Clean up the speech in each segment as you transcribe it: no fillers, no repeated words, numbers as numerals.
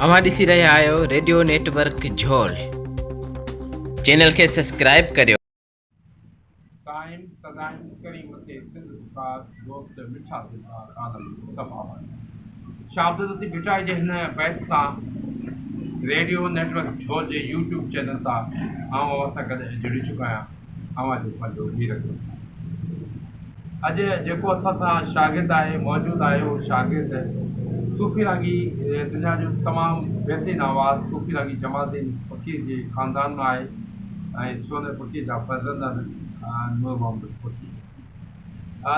अवां ॾिसी रहिया आहियो रेडियो नेटवर्क झोल। चैनल खे सब्सक्राइब करियो। साइम सदाइम करीम ते सिंध सुकार दोस्त मिठा दिलदार आलम सभावन शाबदती बिटाई जे हिन बैच सां रेडियो नेटवर्क झोल जे यूट्यूब चैनल सां अवां सां गॾु जुड़ी चुका आहियां। अवां जो पंहिंजो हीर अॼु जेको असां सां शागिर्द आहे मौजूदु आहे उहो शागिर्द सूफ़ी रागी दुनिया जो तमामु बहितरीनु आवाज़ सूफ़ी रागी जमालुद्दीन फ़क़ीर जे ख़ानदान मां आहे ऐं सोने फ़क़ीर जा फर्ज़ंद आहिनि नूर मोहम्मद फ़क़ीर।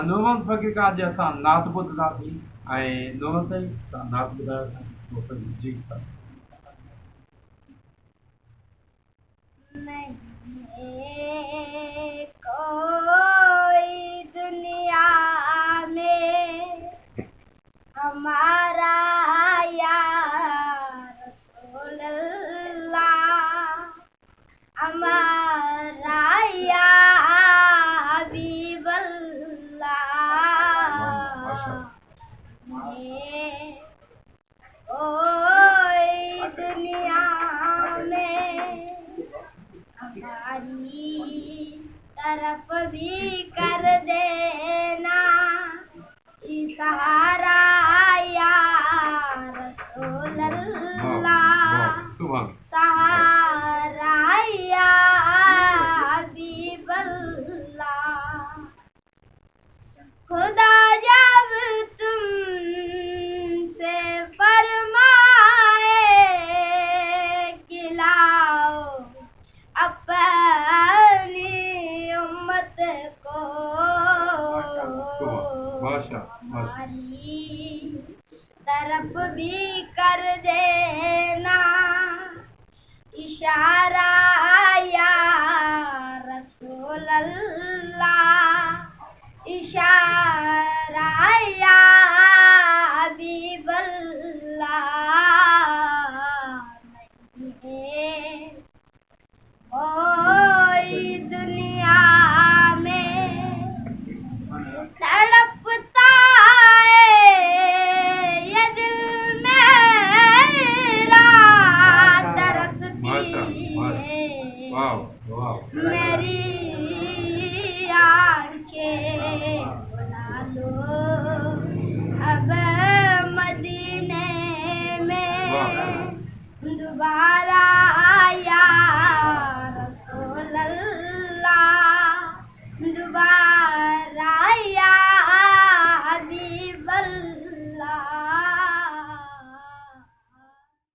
नूर मोहम्मद फ़क़ीर खां अॼु असां नात ॿुधंदासीं ऐं नूर साईं तव्हां नात ॿुधायो। जी सर। कोई दुनिया में हमारा यार रसूल अल्लाह, हमारा यार हबीब अल्लाह। कोई दुनिया में हमारी तरफ भी कर देना सहारा या रसूल अल्लाह, सहारा या हबीब अल्लाह। खुदा जब तुमसे फरमाए कि लाओ अपनी उम्मत को हमारी तरफ भी कर देना इशारा या रसूल अल्लाह, इशारा या हबीब अल्लाह। कोई दुनिया में तड़पता है ये दिल मेरा तरसती है मेरी आंखें बुला लो अब मदीने में दोबारा या रसूल अल्लाह, दोबारा